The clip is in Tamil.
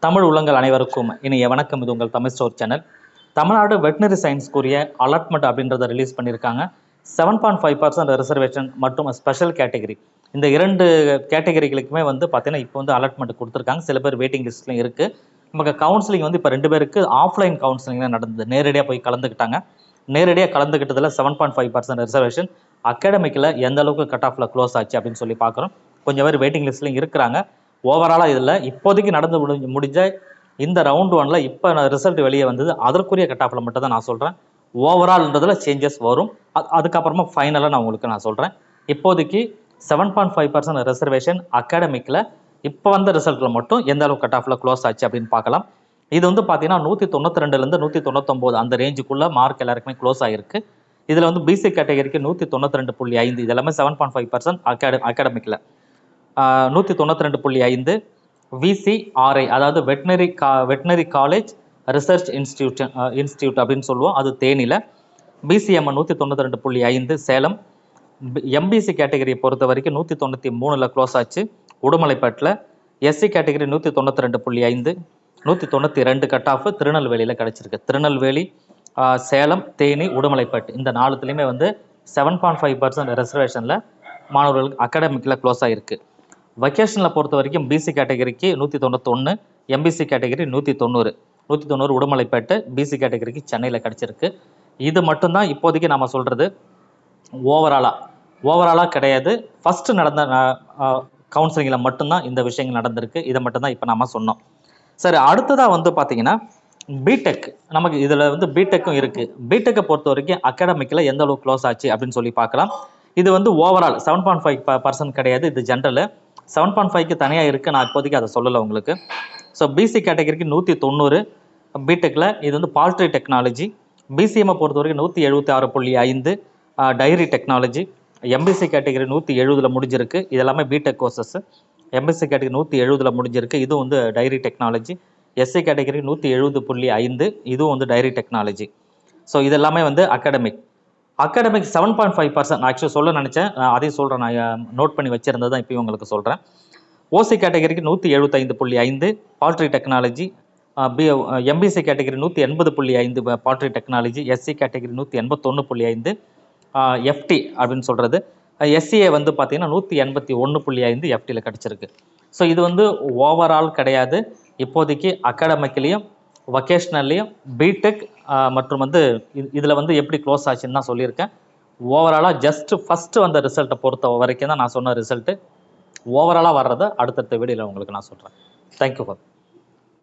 தமிழ் உள்ளங்கள் அனைவருக்கும் இனிய வணக்கம். இது உங்கள் Tamil store channel. Tamil Nadu veterinary சயின்ஸ்க்குரிய அலாட்மெண்ட் அப்படின்றத ரிலீஸ் பண்ணியிருக்காங்க. 7.5% ரிசர்வேஷன் மற்றும் ஸ்பெஷல் கேட்டகரி, இந்த இரண்டு கேட்டகரிகளுக்குமே பார்த்தீங்கன்னா இப்போ அலாட்மெண்ட் கொடுத்துருக்காங்க. சில பேர் வெயிட்டிங் லிஸ்ட்லையும் இருக்குது. நமக்கு கவுன்சிலிங் இப்போ 2 பேருக்கு ஆஃப்லைன் கவுன்சிலிங் தான் நடந்தது. நேரடியாக போய் கலந்துக்கிட்டாங்க. நேரடியாக கலந்துக்கிட்டதில் 7.5% ரிசர்வேஷன் அகாடமிக்கில் எந்த அளவுக்கு கட் ஆஃபில் க்ளோஸ் ஆச்சு அப்படின்னு சொல்லி பார்க்குறோம். கொஞ்சம் பேர் வெயிட்டிங் லிஸ்ட்லையும் இருக்கிறாங்க. ஓவராலாக இதில் இப்போதைக்கு நடந்து முடிஞ்ச இந்த ரவுண்ட் 1ல் இப்போ ரிசல்ட் வெளியே வந்தது. அதற்குரிய கட் ஆஃபில் மட்டும் தான் நான் சொல்கிறேன். ஓவரால்ன்றதில் சேஞ்சஸ் வரும். அதுக்கப்புறமா ஃபைனலாக நான் உங்களுக்கு சொல்கிறேன். இப்போதைக்கு 7.5% ரிசர்வேஷன் அகாடமிக்கில் இப்போ வந்த ரிசல்ட்டில் மட்டும் எந்த அளவுக்கு கட் ஆஃபில் க்ளோஸ் ஆச்சு அப்படின்னு பார்க்கலாம். இது பார்த்தீங்கன்னா 192லேருந்து 199 அந்த ரேஞ்சுக்குள்ளே மார்க் எல்லாருக்குமே க்ளோஸ் ஆகிருக்கு. இதில் பிசி கேட்டகரிக்கு 192.5, இது எல்லாமே 7.5% அகாடமிக்கில் 192.5. VCRI அதாவது வெட்டினரி காலேஜ் ரிசர்ச் இன்ஸ்டியூட் அப்படின்னு சொல்லுவோம், அது தேனியில். BCM 192.5 சேலம். MBC கேட்டகரியை பொறுத்த வரைக்கும் 193ல் க்ளோஸ் ஆச்சு உடுமலைப்பேட்டில். SC கேட்டகரி 192.5, 192 கட் ஆஃப் திருநெல்வேலியில் கிடச்சிருக்கு. திருநெல்வேலி, சேலம், தேனி, உடுமலைப்பேட்டு இந்த 4துலேயுமே 7.5% ரிசர்வேஷனில் மாணவர்களுக்கு அகாடமிக்கில் க்ளோஸ் ஆகிருக்கு. வொகேஷனில் பொறுத்த வரைக்கும் BC கேட்டகரிக்கு 191, MBC கேட்டகரி 190 உடுமலைப்பேட்டு, BC கேட்டகரிக்கு சென்னையில் கிடச்சிருக்கு. இது மட்டும்தான் இப்போதைக்கு நம்ம சொல்கிறது. ஓவராலாக கிடையாது. ஃபஸ்ட்டு நடந்த கவுன்சிலிங்கில் மட்டும்தான் இந்த விஷயங்கள் நடந்திருக்கு. இதை மட்டும்தான் இப்போ நம்ம சொன்னோம். சரி, அடுத்ததாக பார்த்தீங்கன்னா பிடெக். நமக்கு இதில் பிடெக்கும் இருக்குது. பிடெக்கை பொறுத்த வரைக்கும் அகாடமிக்கில் எந்த அளவுக்கு க்ளோஸ் ஆச்சு அப்படின்னு சொல்லி பார்க்கலாம். இது ஓவரால் 7.5% கிடையாது. இது ஜென்ரலு. 7.5க்கு தனியாக இருக்குது. நான் இப்போதைக்கு அதை சொல்லலை உங்களுக்கு. ஸோ BC கேட்டகரிக்கு 190 பிடெக்கில். இது பால்ட்ரி டெக்னாலஜி. BCM பொறுத்த வரைக்கும் 176.5 டைரி டெக்னாலஜி. MBC கேட்டகரி 170ல் முடிஞ்சிருக்கு. இதெல்லாமே பிடெக் கோர்சஸ். MBC கேட்டகரி 170ல் முடிஞ்சிருக்கு. இதுவும் டைரி டெக்னாலஜி. SC கேட்டகரி 170.5, இதுவும் டைரி டெக்னாலஜி. ஸோ இதெல்லாமே அகாடமிக் 7.5%. ஆக்சுவலி சொல்ல நினச்சேன், அதையும் சொல்கிறேன். நான் நோட் பண்ணி வச்சுருந்தது தான் இப்போயும் உங்களுக்கு சொல்கிறேன். OC கேட்டகரிக்கு 175.5 poultry technology. MBC category 180.5 poultry technology. SC category 181.5 FT அப்படின்னு சொல்கிறது. SCA பார்த்தீங்கன்னா 181.5 FTயில் கிடச்சிருக்கு. ஸோ இது ஓவரால் கிடையாது. இப்போதைக்கு அகாடமிக்லேயும் வொகேஷ்னல்லையும் பிடெக் மற்றும் இதில் எப்படி க்ளோஸ் ஆச்சுன்னு தான் சொல்லியிருக்கேன். ஓவராலாக ஜஸ்ட் ஃபஸ்ட்டு வந்த ரிசல்ட்டை பொறுத்த வரைக்கும் தான் நான் சொன்ன ரிசல்ட்டு. ஓவராலாக வர்றதை அடுத்தடுத்த வீடியோவில் உங்களுக்கு நான் சொல்கிறேன். Thank you for